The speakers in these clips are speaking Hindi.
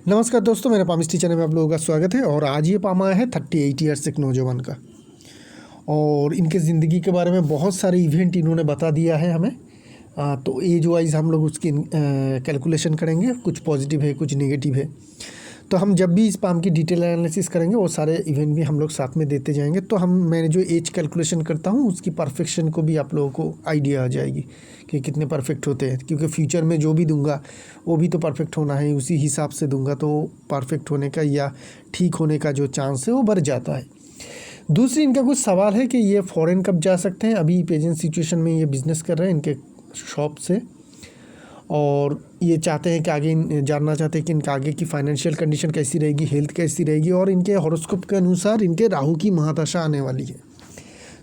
नमस्कार दोस्तों, मेरे पामिस्ट्री चैनल में आप लोगों का स्वागत है। और आज ये पाम आया है 38 ईयर्स एक नौजवान का, और इनके ज़िंदगी के बारे में बहुत सारे इवेंट इन्होंने बता दिया है हमें। तो एज वाइज हम लोग उसकी कैलकुलेशन करेंगे, कुछ पॉजिटिव है कुछ नेगेटिव है। तो हम जब भी इस पाम की डिटेल एनालिसिस करेंगे वो सारे इवेंट भी हम लोग साथ में देते जाएंगे। तो मैंने जो एज कैलकुलेशन करता हूँ उसकी परफेक्शन को भी आप लोगों को आइडिया आ जाएगी कि कितने परफेक्ट होते हैं, क्योंकि फ्यूचर में जो भी दूंगा वो भी तो परफेक्ट होना है, उसी हिसाब से दूंगा तो परफेक्ट होने का या ठीक होने का जो चांस है वो बढ़ जाता है। दूसरी, इनका कुछ सवाल है कि ये फ़ॉरेन कब जा सकते हैं। अभी प्रेजेंट सिचुएशन में ये बिज़नेस कर रहे हैं इनके शॉप से, और ये चाहते हैं कि आगे जानना चाहते हैं कि इनका आगे की फाइनेंशियल कंडीशन कैसी रहेगी, हेल्थ कैसी रहेगी, और इनके हॉरोस्कोप के अनुसार इनके राहु की महादशा आने वाली है।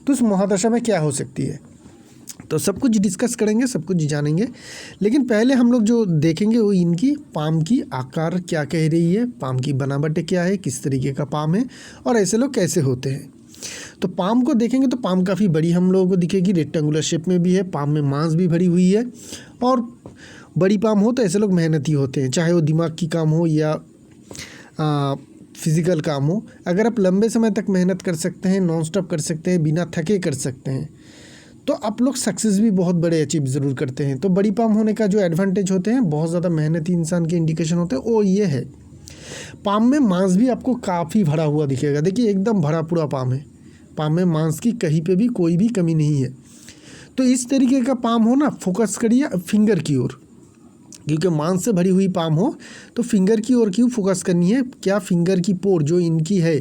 तो उस महादशा में क्या हो सकती है, तो सब कुछ डिस्कस करेंगे, सब कुछ जानेंगे। लेकिन पहले हम लोग जो देखेंगे वो इनकी पाम की आकार क्या कह रही है, पाम की बनावट क्या है, किस तरीके का पाम है, और ऐसे लोग कैसे होते हैं। तो पाम को देखेंगे तो पाम काफ़ी बड़ी हम लोगों को दिखेगी, रेक्टेंगुलर शेप में भी है, पाम में मांस भी भरी हुई है। और बड़ी पाम हो तो ऐसे लोग मेहनती होते हैं, चाहे वो दिमाग की काम हो या फिज़िकल काम हो। अगर आप लंबे समय तक मेहनत कर सकते हैं, नॉन स्टॉप कर सकते हैं, बिना थके कर सकते हैं, तो आप लोग सक्सेस भी बहुत बड़े अचीव ज़रूर करते हैं। तो बड़ी पाम होने का जो एडवांटेज होते हैं, बहुत ज़्यादा मेहनती इंसान के इंडिकेशन होते हैं, वो ये है पाम में मांस भी आपको काफ़ी भरा हुआ दिखेगा। देखिए एकदम भरा पूरा पाम है, पाम में मांस की कहीं पे भी कोई भी कमी नहीं है। तो इस तरीके का पाम हो ना, फोकस करिए फिंगर की ओर, क्योंकि मांस से भरी हुई पाम हो तो फिंगर की ओर क्यों फोकस करनी है। क्या फिंगर की पोर जो इनकी है,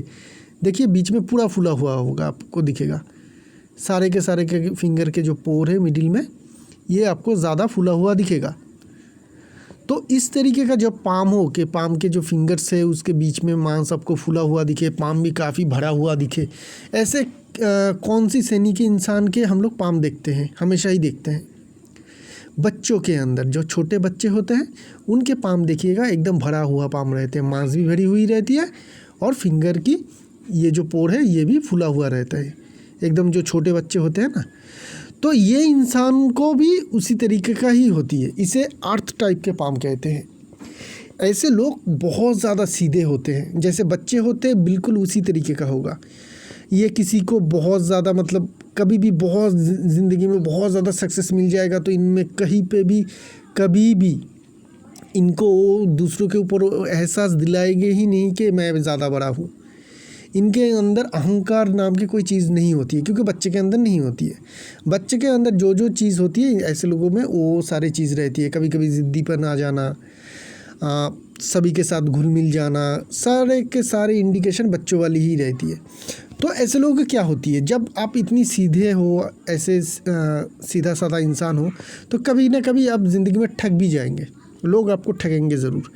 देखिए बीच में पूरा फूला हुआ होगा, आपको दिखेगा सारे के फिंगर के जो पोर है मिडिल में, ये आपको ज़्यादा फूला हुआ दिखेगा। तो इस तरीके का जब पाम हो कि पाम के जो फिंगर्स है उसके बीच में मांस आपको फूला हुआ दिखे, पाम भी काफ़ी भरा हुआ दिखे, ऐसे कौन सी श्रेणी के इंसान के हम लोग पाम देखते हैं, हमेशा ही देखते हैं। बच्चों के अंदर जो छोटे बच्चे होते हैं उनके पाम देखिएगा एकदम भरा हुआ पाम रहते हैं, मांस भी भरी हुई रहती है, और फिंगर की ये जो पोर है ये भी फूला हुआ रहता है एकदम, जो छोटे बच्चे होते हैं ना। तो ये इंसान को भी उसी तरीके का ही होती है, इसे अर्थ टाइप के पाम कहते हैं। ऐसे लोग बहुत ज़्यादा सीधे होते हैं, जैसे बच्चे होते हैं बिल्कुल उसी तरीके का होगा। ये किसी को बहुत ज़्यादा मतलब कभी भी बहुत ज़िंदगी में बहुत ज़्यादा सक्सेस मिल जाएगा तो इनमें कहीं पे भी कभी भी इनको दूसरों के ऊपर एहसास दिलाएंगे ही नहीं कि मैं ज़्यादा बड़ा हूँ। इनके अंदर अहंकार नाम की कोई चीज़ नहीं होती है, क्योंकि बच्चे के अंदर नहीं होती है। बच्चे के अंदर जो जो चीज़ होती है ऐसे लोगों में वो सारी चीज़ रहती है। कभी कभी ज़िद्दीपन आ जाना, सभी के साथ घुल मिल जाना, सारे के सारे इंडिकेशन बच्चों वाली ही रहती है। तो ऐसे लोगों की क्या होती है, जब आप इतनी सीधे हो, ऐसे सीधा साधा इंसान हो, तो कभी ना कभी आप ज़िंदगी में ठग भी जाएंगे, लोग आपको ठगेंगे ज़रूर।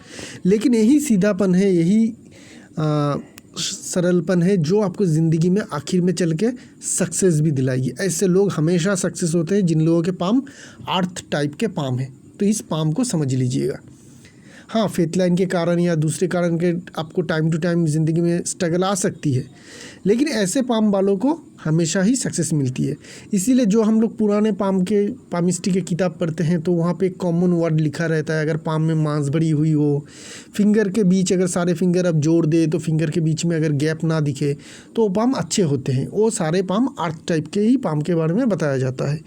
लेकिन यही सीधापन है, यही सरलपन है जो आपको ज़िंदगी में आखिर में चल के सक्सेस भी दिलाएगी। ऐसे लोग हमेशा सक्सेस होते हैं जिन लोगों के पाम अर्थ टाइप के पाम है। तो इस पाम को समझ लीजिएगा। हाँ, फेथ लाइन के कारण या दूसरे कारण के आपको टाइम टू टाइम ज़िंदगी में स्ट्रगल आ सकती है, लेकिन ऐसे पाम वालों को हमेशा ही सक्सेस मिलती है। इसीलिए जो हम लोग पुराने पामिस्ट्री के किताब पढ़ते हैं तो वहाँ पे एक कॉमन वर्ड लिखा रहता है, अगर पाम में मांस भरी हुई हो, फिंगर के बीच अगर सारे फिंगर आप जोड़ दे तो फिंगर के बीच में अगर गैप ना दिखे तो वो पाम अच्छे होते हैं। वो सारे पाम अर्थ टाइप के ही पाम के बारे में बताया जाता है।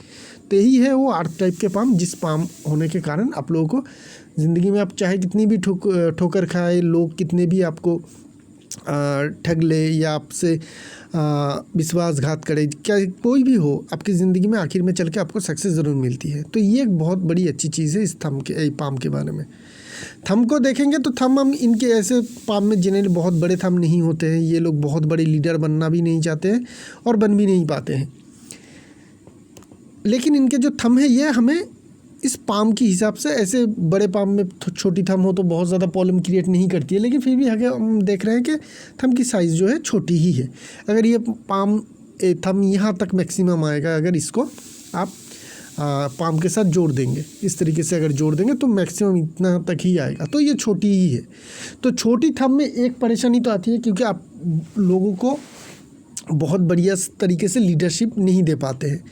तो यही है वो अर्थ टाइप के पाम, जिस पाम होने के कारण आप लोगों को ज़िंदगी में आप चाहे कितनी भी ठोकर खाए, लोग कितने भी आपको ठग ले या आपसे विश्वासघात करे, क्या कोई भी हो, आपकी ज़िंदगी में आखिर में चल के आपको सक्सेस ज़रूर मिलती है। तो ये एक बहुत बड़ी अच्छी चीज़ है इस पाम के बारे में। थंब को देखेंगे तो थंब हम इनके ऐसे पाम में जनरली बहुत बड़े थंब नहीं होते हैं। ये लोग बहुत बड़े लीडर बनना भी नहीं चाहते हैं और बन भी नहीं पाते हैं। लेकिन इनके जो थंब है ये हमें इस पाम के हिसाब से, ऐसे बड़े पाम में छोटी थंब हो तो बहुत ज़्यादा प्रॉब्लम क्रिएट नहीं करती है, लेकिन फिर भी आगे हम देख रहे हैं कि थंब की साइज़ जो है छोटी ही है। अगर ये थंब यहाँ तक मैक्सिमम आएगा, अगर इसको आप पाम के साथ जोड़ देंगे, इस तरीके से अगर जोड़ देंगे तो मैक्सिमम इतना तक ही आएगा, तो ये छोटी ही है। तो छोटी थंब में एक परेशानी तो आती है, क्योंकि आप लोगों को बहुत बढ़िया तरीके से लीडरशिप नहीं दे पाते हैं।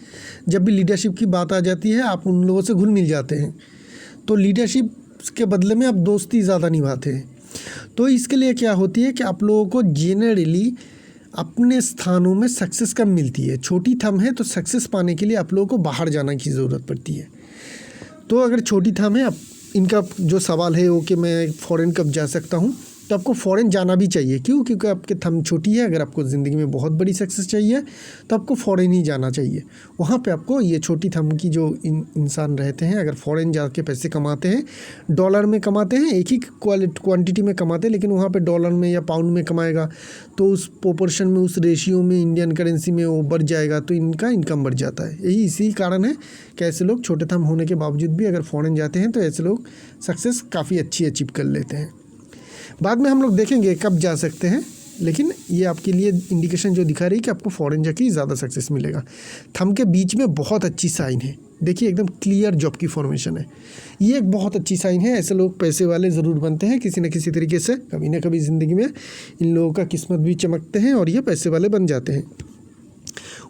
जब भी लीडरशिप की बात आ जाती है आप उन लोगों से घुल मिल जाते हैं, तो लीडरशिप के बदले में आप दोस्ती ज़्यादा निभाते हैं। तो इसके लिए क्या होती है कि आप लोगों को जेनरली अपने स्थानों में सक्सेस कम मिलती है। छोटी थंब है तो सक्सेस पाने के लिए आप लोगों को बाहर जाने की ज़रूरत पड़ती है। तो अगर छोटी थंब है, इनका जो सवाल है वो कि मैं फ़ॉरेन कब जा सकता हूँ, तो आपको फ़ॉरेन जाना भी चाहिए। क्यों? क्योंकि आपकी थंब छोटी है। अगर आपको ज़िंदगी में बहुत बड़ी सक्सेस चाहिए तो आपको फ़ॉरेन ही जाना चाहिए। वहाँ पे आपको ये छोटी थंब की जो इंसान रहते हैं, अगर फ़ॉरेन जाके पैसे कमाते हैं, डॉलर में कमाते हैं, एक ही क्वांटिटी में कमाते हैं, लेकिन वहाँ पे डॉलर में या पाउंड में कमाएगा तो उस प्रोपोर्शन में, उस रेशियो में इंडियन करेंसी में वो बढ़ जाएगा, तो इनका इनकम बढ़ जाता है। यही इसी कारण है कि ऐसे लोग छोटे थंब होने के बावजूद भी अगर फ़ॉरेन जाते हैं तो ऐसे लोग सक्सेस काफ़ी अच्छी अचीव कर लेते हैं। बाद में हम लोग देखेंगे कब जा सकते हैं, लेकिन ये आपके लिए इंडिकेशन जो दिखा रही है कि आपको फ़ॉरेन जाके ज़्यादा सक्सेस मिलेगा। थंब के बीच में बहुत अच्छी साइन है, देखिए एकदम क्लियर जॉब की फॉर्मेशन है। ये एक बहुत अच्छी साइन है। ऐसे लोग पैसे वाले ज़रूर बनते हैं किसी न किसी तरीके से। कभी ना कभी ज़िंदगी में इन लोगों का किस्मत भी चमकते हैं और ये पैसे वाले बन जाते हैं।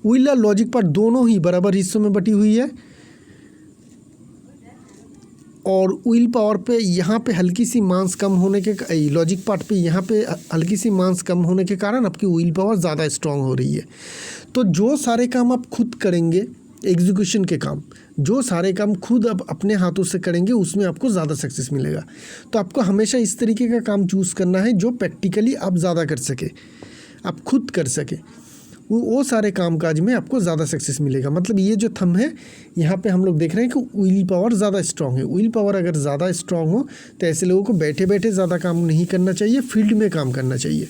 व्हील और लॉजिक पार्ट दोनों ही बराबर हिस्सों में बटी हुई है और व्हील पावर पे यहाँ पे हल्की सी मांस कम होने के, लॉजिक पार्ट पे यहाँ पे हल्की सी मांस कम होने के कारण आपकी व्हील पावर ज़्यादा स्ट्रांग हो रही है। तो जो सारे काम आप खुद करेंगे, एग्जीक्यूशन के काम, जो सारे काम खुद आप अपने हाथों से करेंगे, उसमें आपको ज़्यादा सक्सेस मिलेगा। तो आपको हमेशा इस तरीके का काम चूज़ करना है जो प्रैक्टिकली आप ज़्यादा कर सके, आप खुद कर सके। वो सारे कामकाज में आपको ज़्यादा सक्सेस मिलेगा। मतलब ये जो थंब है, यहाँ पे हम लोग देख रहे हैं कि व्हील पावर ज़्यादा स्ट्रांग है। व्हील पावर अगर ज़्यादा स्ट्रांग हो तो ऐसे लोगों को बैठे बैठे ज़्यादा काम नहीं करना चाहिए, फील्ड में काम करना चाहिए।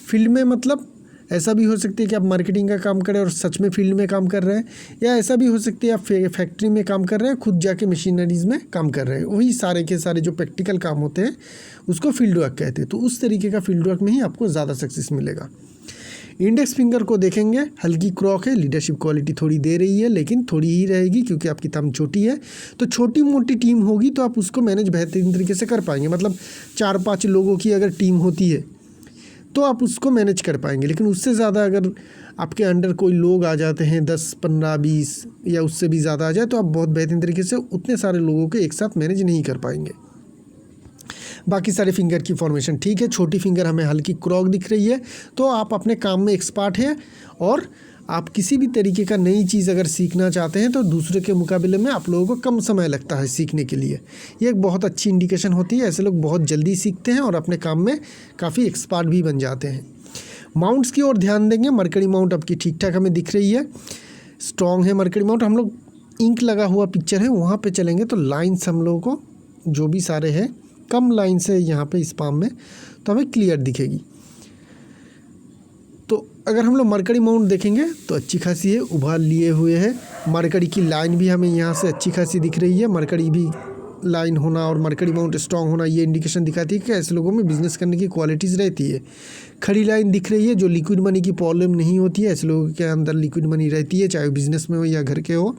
फील्ड में मतलब ऐसा भी हो सकती है कि आप मार्केटिंग का काम करें और सच में फील्ड में काम कर रहे हैं, या ऐसा भी हो सकती है आप फैक्ट्री में काम कर रहे हैं, खुद जाके मशीनरीज़ में काम कर रहे हैं। वही सारे के सारे जो प्रैक्टिकल काम होते हैं उसको फील्ड वर्क कहते हैं। तो उस तरीके का फील्ड वर्क में ही आपको ज़्यादा सक्सेस मिलेगा। इंडेक्स फिंगर को देखेंगे, हल्की क्रॉक है, लीडरशिप क्वालिटी थोड़ी दे रही है, लेकिन थोड़ी ही रहेगी क्योंकि आपकी थंब छोटी है। तो छोटी मोटी टीम होगी तो आप उसको मैनेज बेहतरीन तरीके से कर पाएंगे। मतलब 4-5 लोगों की अगर टीम होती है तो आप उसको मैनेज कर पाएंगे, लेकिन उससे ज़्यादा अगर आपके अंडर कोई लोग आ जाते हैं, 10, 15, 20 या उससे भी ज़्यादा आ जाए, तो आप बहुत बेहतरीन तरीके से उतने सारे लोगों को एक साथ मैनेज नहीं कर पाएंगे। बाकी सारे फिंगर की फॉर्मेशन ठीक है। छोटी फिंगर हमें हल्की क्रॉक दिख रही है, तो आप अपने काम में एक्सपर्ट हैं और आप किसी भी तरीके का नई चीज़ अगर सीखना चाहते हैं तो दूसरे के मुकाबले में आप लोगों को कम समय लगता है सीखने के लिए। ये एक बहुत अच्छी इंडिकेशन होती है। ऐसे लोग बहुत जल्दी सीखते हैं और अपने काम में काफ़ी एक्सपर्ट भी बन जाते हैं। माउंट्स की ओर ध्यान देंगे। मरकरी माउंट आपकी ठीक ठाक हमें दिख रही है, स्ट्रॉन्ग है मरकरी माउंट। हम लोग इंक लगा हुआ पिक्चर है वहाँ पे चलेंगे तो लाइन्स हम लोगों को जो भी सारे हैं कम लाइन से यहाँ पे इस पाम में तो हमें क्लियर दिखेगी। तो अगर हम लोग मरकरी माउंट देखेंगे तो अच्छी खासी है, उभार लिए हुए है। मरकरी की लाइन भी हमें यहाँ से अच्छी खासी दिख रही है। मरकरी भी लाइन होना और मरकरी माउंट स्ट्रांग होना ये इंडिकेशन दिखाती है कि ऐसे लोगों में बिजनेस करने की क्वालिटीज़ रहती है। खड़ी लाइन दिख रही है जो लिक्विड मनी की प्रॉब्लम नहीं होती है। ऐसे लोगों के अंदर लिक्विड मनी रहती है, चाहे बिजनेस में हो या घर के हो।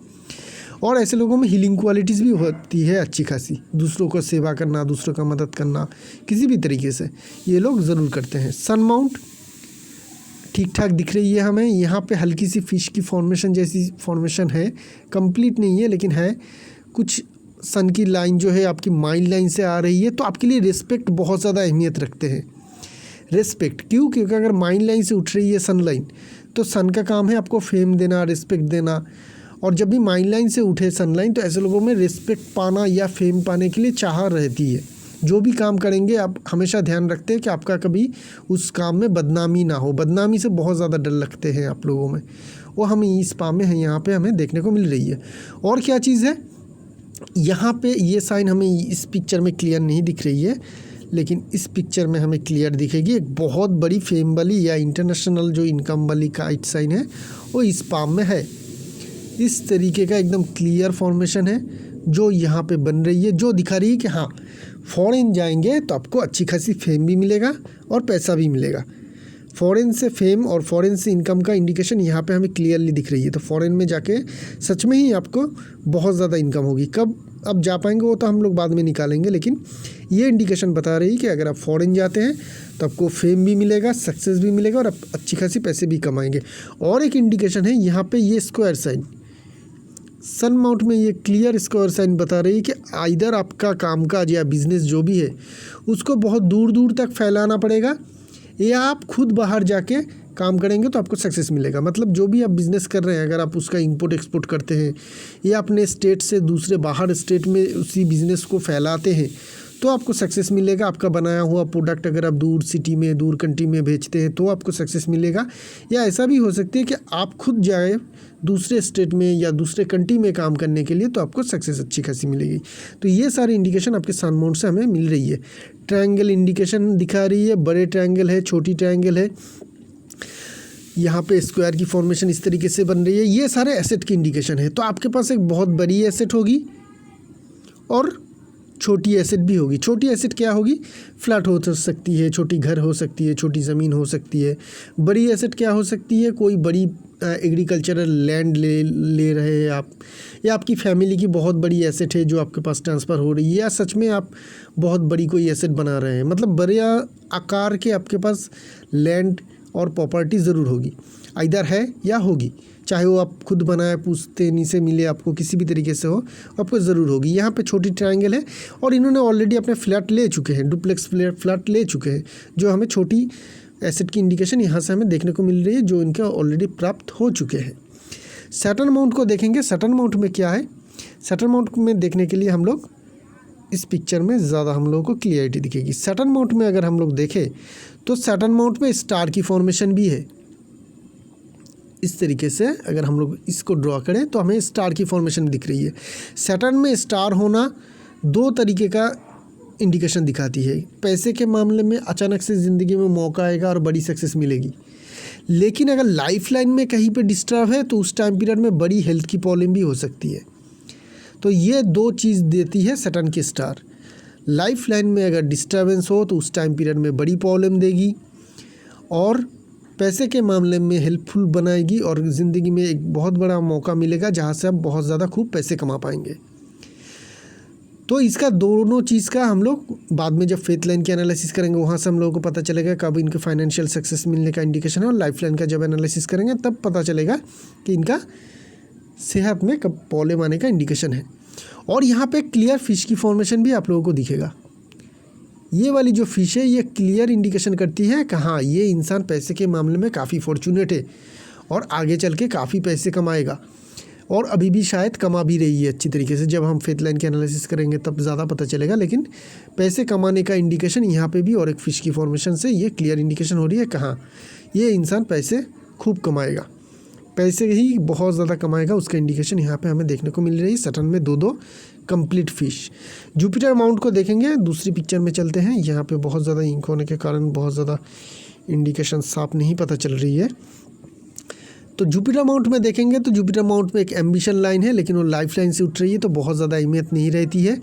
और ऐसे लोगों में हीलिंग क्वालिटीज़ भी होती है अच्छी खासी, दूसरों को सेवा करना, दूसरों का मदद करना किसी भी तरीके से ये लोग ज़रूर करते हैं। सन माउंट ठीक ठाक दिख रही है हमें। यहाँ पे हल्की सी फिश की फॉर्मेशन जैसी फॉर्मेशन है, कंप्लीट नहीं है लेकिन है। कुछ सन की लाइन जो है आपकी माइंड लाइन से आ रही है, तो आपके लिए रिस्पेक्ट बहुत ज़्यादा अहमियत रखते हैं। रिस्पेक्ट क्यों? क्योंकि अगर माइंड लाइन से उठ रही है सन लाइन, तो सन का काम है आपको फेम देना, रिस्पेक्ट देना। और जब भी माइंड लाइन से उठे सनलाइन, तो ऐसे लोगों में रिस्पेक्ट पाना या फेम पाने के लिए चाह रहती है। जो भी काम करेंगे आप हमेशा ध्यान रखते हैं कि आपका कभी उस काम में बदनामी ना हो। बदनामी से बहुत ज़्यादा डर लगते हैं आप लोगों में, वो हमें इस पाम में है यहाँ पे हमें देखने को मिल रही है। और क्या चीज़ है यहाँ पे, ये साइन हमें इस पिक्चर में क्लियर नहीं दिख रही है, लेकिन इस पिक्चर में हमें क्लियर दिखेगी। एक बहुत बड़ी फेम वाली या इंटरनेशनल जो इनकम वाली काइट साइन है वो इस पाम में है। इस तरीके का एकदम क्लियर फॉर्मेशन है जो यहाँ पे बन रही है, जो दिखा रही है कि हाँ फॉरेन जाएंगे तो आपको अच्छी खासी फेम भी मिलेगा और पैसा भी मिलेगा। फॉरेन से फेम और फॉरेन से इनकम का इंडिकेशन यहाँ पे हमें क्लियरली दिख रही है। तो फॉरेन में जाके सच में ही आपको बहुत ज़्यादा इनकम होगी। कब अब जा पाएंगे वो तो हम लोग बाद में निकालेंगे, लेकिन ये इंडिकेशन बता रही है कि अगर आप फॉरेन जाते हैं तो आपको फेम भी मिलेगा, सक्सेस भी मिलेगा और आप अच्छी खासी पैसे भी कमाएंगे। और एक इंडिकेशन है यहाँ पे ये स्क्वायर साइन, सन माउंट में ये क्लियर स्क्वायर साइन बता रही है कि आइदर आपका कामकाज या बिजनेस जो भी है उसको बहुत दूर दूर तक फैलाना पड़ेगा, या आप खुद बाहर जाके काम करेंगे तो आपको सक्सेस मिलेगा। मतलब जो भी आप बिज़नेस कर रहे हैं, अगर आप उसका इंपोर्ट एक्सपोर्ट करते हैं या अपने स्टेट से दूसरे बाहर स्टेट में उसी बिज़नेस को फैलाते हैं तो आपको सक्सेस मिलेगा। आपका बनाया हुआ प्रोडक्ट अगर आप दूर सिटी में, दूर कंट्री में बेचते हैं तो आपको सक्सेस मिलेगा। या ऐसा भी हो सकता है कि आप खुद जाए दूसरे स्टेट में या दूसरे कंट्री में काम करने के लिए, तो आपको सक्सेस अच्छी खासी मिलेगी। तो ये सारी इंडिकेशन आपके सन माउंट से हमें मिल रही है। ट्रायंगल इंडिकेशन दिखा रही है, बड़े ट्रायंगल है, छोटी ट्रायंगल है, यहाँ पे स्क्वायर की फॉर्मेशन इस तरीके से बन रही है। ये सारे एसेट की इंडिकेशन है। तो आपके पास एक बहुत बड़ी एसेट होगी और छोटी एसेट भी होगी। छोटी एसेट क्या होगी? फ्लैट हो सकती है, छोटी घर हो सकती है, छोटी ज़मीन हो सकती है। बड़ी एसेट क्या हो सकती है? कोई बड़ी एग्रीकल्चरल लैंड ले रहे हैं आप, या आपकी फैमिली की बहुत बड़ी एसेट है जो आपके पास ट्रांसफ़र हो रही है, या सच में आप बहुत बड़ी कोई एसेट बना रहे हैं। मतलब बड़े आकार के आपके पास लैंड और प्रॉपर्टी ज़रूर होगी, इधर है या होगी, चाहे वो आप खुद बनाए, पुश्तैनी से मिले, आपको किसी भी तरीके से हो, आपको ज़रूर होगी। यहाँ पे छोटी ट्रायंगल है और इन्होंने ऑलरेडी अपने फ्लैट ले चुके हैं, डुप्लेक्स फ्लैट ले चुके हैं, जो हमें छोटी एसेट की इंडिकेशन यहाँ से हमें देखने को मिल रही है, जो इनके ऑलरेडी प्राप्त हो चुके हैं। सैटर्न माउंट को देखेंगे। सैटर्न माउंट में क्या है? सैटर्न माउंट में देखने के लिए हम लोग इस पिक्चर में ज़्यादा हम लोगों को क्लियरिटी दिखेगी। सैटर्न माउंट में अगर हम लोग देखें तो सैटर्न माउंट में स्टार की फॉर्मेशन भी है। इस तरीके से अगर हम लोग इसको ड्रॉ करें तो हमें स्टार की फॉर्मेशन दिख रही है। सैटर्न में स्टार होना दो तरीके का इंडिकेशन दिखाती है। पैसे के मामले में अचानक से ज़िंदगी में मौका आएगा और बड़ी सक्सेस मिलेगी, लेकिन अगर लाइफ लाइन में कहीं पे डिस्टर्ब है तो उस टाइम पीरियड में बड़ी हेल्थ की प्रॉब्लम भी हो सकती है। तो ये दो चीज़ देती है सैटर्न की स्टार। लाइफ लाइन में अगर डिस्टर्बेंस हो तो उस टाइम पीरियड में बड़ी प्रॉब्लम देगी, और पैसे के मामले में हेल्पफुल बनाएगी, और ज़िंदगी में एक बहुत बड़ा मौका मिलेगा जहाँ से आप बहुत ज़्यादा खूब पैसे कमा पाएंगे। तो इसका दोनों चीज़ का हम लोग बाद में जब फेथ लाइन की एनालिसिस करेंगे वहाँ से हम लोगों को पता चलेगा कब इनके फाइनेंशियल सक्सेस मिलने का इंडिकेशन है, और लाइफ लाइन का जब एनालिसिस करेंगे तब पता चलेगा कि इनका सेहत में कब प्रॉब्लम आने का इंडिकेशन है। और यहाँ पे क्लियर फिश की फॉर्मेशन भी आप लोगों को दिखेगा। ये वाली जो फिश है ये क्लियर इंडिकेशन करती है कि हाँ, ये इंसान पैसे के मामले में काफ़ी फॉर्चुनेट है और आगे चल के काफ़ी पैसे कमाएगा, और अभी भी शायद कमा भी रही है अच्छी तरीके से। जब हम फेथ लाइन की एनालिसिस करेंगे तब ज़्यादा पता चलेगा, लेकिन पैसे कमाने का इंडिकेशन यहाँ पे भी और एक फ़िश की फॉर्मेशन से ये क्लियर इंडिकेशन हो रही है कहाँ ये इंसान पैसे खूब कमाएगा, पैसे ही बहुत ज़्यादा कमाएगा, उसका इंडिकेशन यहाँ पे हमें देखने को मिल रही है। सैटर्न में दो कंप्लीट फिश। जुपिटर माउंट को देखेंगे, दूसरी पिक्चर में चलते हैं। यहाँ पे बहुत ज़्यादा इंक होने के कारण बहुत ज़्यादा इंडिकेशन साफ नहीं पता चल रही है। तो जुपिटर माउंट में देखेंगे तो जुपिटर माउंट में एक एम्बिशन लाइन है, लेकिन वो लाइफ लाइन से उठ रही है तो बहुत ज़्यादा अहमियत नहीं रहती है,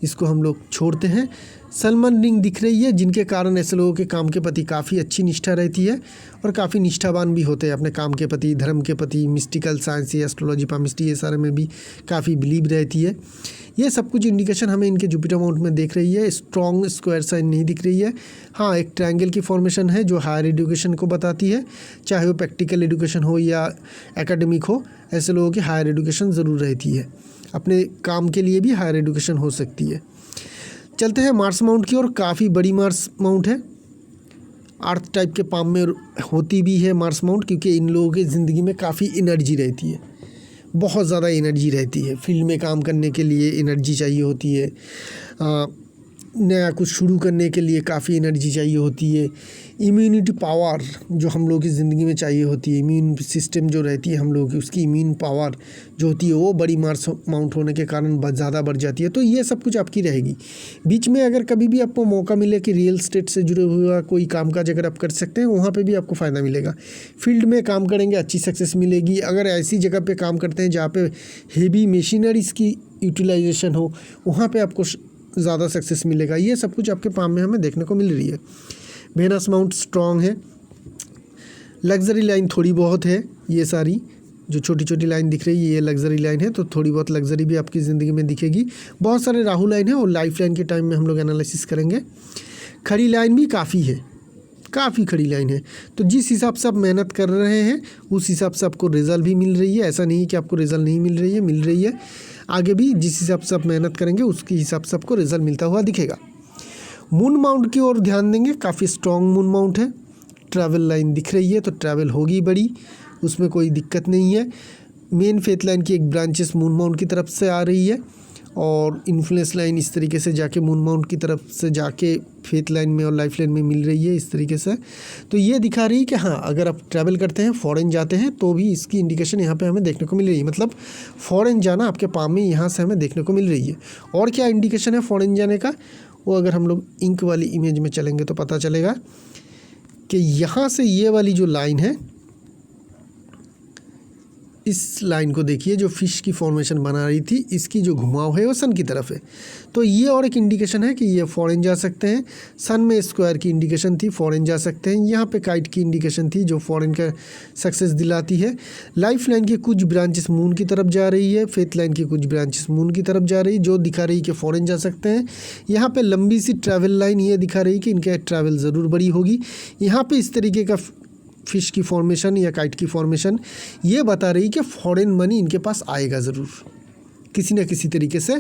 इसको हम लोग छोड़ते हैं। सलमान रिंग दिख रही है, जिनके कारण ऐसे लोगों के काम के प्रति काफ़ी अच्छी निष्ठा रहती है और काफ़ी निष्ठावान भी होते हैं अपने काम के प्रति, धर्म के प्रति, मिस्टिकल साइंस, एस्ट्रोलॉजी, पामिस्ट्री, ये सारे में भी काफ़ी बिलीव रहती है। ये सब कुछ इंडिकेशन हमें इनके जुपिटर माउंट में देख रही है। स्ट्रॉन्ग स्क्वायर साइन नहीं दिख रही है। हाँ, एक ट्रायंगल की फॉर्मेशन है जो हायर एजुकेशन को बताती है, चाहे वो प्रैक्टिकल एजुकेशन हो या एकेडमिक हो, ऐसे लोगों की हायर एजुकेशन ज़रूर रहती है। अपने काम के लिए भी हायर एजुकेशन हो सकती है। चलते हैं मार्स माउंट की ओर। काफ़ी बड़ी मार्स माउंट है, अर्थ टाइप के पाम में होती भी है मार्स माउंट, क्योंकि इन लोगों की ज़िंदगी में काफ़ी एनर्जी रहती है, बहुत ज़्यादा एनर्जी रहती है। फील्ड में काम करने के लिए एनर्जी चाहिए होती है, नया कुछ शुरू करने के लिए काफ़ी एनर्जी चाहिए होती है। इम्यूनिटी पावर जो हम लोगों की ज़िंदगी में चाहिए होती है, इम्यून सिस्टम जो रहती है हम लोगों की, उसकी इम्यून पावर जो होती है वो बड़ी मार्स माउंट होने के कारण ज़्यादा बढ़ जाती है। तो ये सब कुछ आपकी रहेगी। बीच में अगर कभी भी आपको मौका मिले कि रियल एस्टेट से जुड़े हुआ कोई कामकाज अगर आप कर सकते हैं, वहाँ पर भी आपको फ़ायदा मिलेगा। फील्ड में काम करेंगे, अच्छी सक्सेस मिलेगी। अगर ऐसी जगह पर काम करते हैं जहाँ पर हेवी मशीनरीज़ की यूटिलाइजेशन हो, वहाँ पर आपको ज़्यादा सक्सेस मिलेगा। ये सब कुछ आपके पाम में हमें देखने को मिल रही है। वेनस माउंट स्ट्रॉन्ग है। लग्जरी लाइन थोड़ी बहुत है, ये सारी जो छोटी छोटी लाइन दिख रही है ये लग्जरी लाइन है, तो थोड़ी बहुत लग्जरी भी आपकी ज़िंदगी में दिखेगी। बहुत सारे राहु लाइन है और लाइफ लाइन के टाइम में हम लोग एनालिसिस करेंगे। खड़ी लाइन भी काफ़ी है, काफ़ी खड़ी लाइन है। तो जिस हिसाब से आप मेहनत कर रहे हैं उस हिसाब से आपको रिज़ल्ट भी मिल रही है। ऐसा नहीं है कि आपको रिज़ल्ट नहीं मिल रही है, मिल रही है। आगे भी जिस हिसाब से आप मेहनत करेंगे उसके हिसाब से आपको रिज़ल्ट मिलता हुआ दिखेगा। मून माउंट की ओर ध्यान देंगे, काफ़ी स्ट्रॉन्ग मून माउंट है। ट्रैवल लाइन दिख रही है तो ट्रैवल होगी बड़ी, उसमें कोई दिक्कत नहीं है। मेन फेथ लाइन की एक ब्रांचेस मून माउंट की तरफ से आ रही है और इन्फ्लुएंस लाइन इस तरीके से जाके मून माउंट की तरफ से जाके फेथ लाइन में और लाइफ लाइन में मिल रही है इस तरीके से। तो ये दिखा रही है कि हाँ, अगर आप ट्रैवल करते हैं, फॉरेन जाते हैं, तो भी इसकी इंडिकेशन यहाँ पे हमें देखने को मिल रही है। मतलब फॉरेन जाना आपके पाम में यहाँ से हमें देखने को मिल रही है। और क्या इंडिकेशन है फॉरेन जाने का, वो अगर हम लोग इंक वाली इमेज में चलेंगे तो पता चलेगा कि यहाँ से ये वाली जो लाइन है, इस लाइन को देखिए जो फिश की फॉर्मेशन बना रही थी, इसकी जो घुमाव है वो सन की तरफ है। तो ये और एक इंडिकेशन है कि ये फॉरेन जा सकते हैं। सन में स्क्वायर की इंडिकेशन थी, फॉरेन जा सकते हैं। यहाँ पे काइट की इंडिकेशन थी जो फॉरेन का सक्सेस दिलाती है। लाइफ लाइन की कुछ ब्रांचेस मून की तरफ जा रही है, फेथ लाइन की कुछ ब्रांचेस मून की तरफ जा रही है, जो दिखा रही है कि फॉरेन जा सकते हैं। यहाँ पर लंबी सी ट्रैवल लाइन ये दिखा रही है कि इनका ट्रैवल ज़रूर बड़ी होगी। यहाँ पर इस तरीके का फिश की फॉर्मेशन या काइट की फॉर्मेशन ये बता रही कि फॉरेन मनी इनके पास आएगा ज़रूर, किसी न किसी तरीके से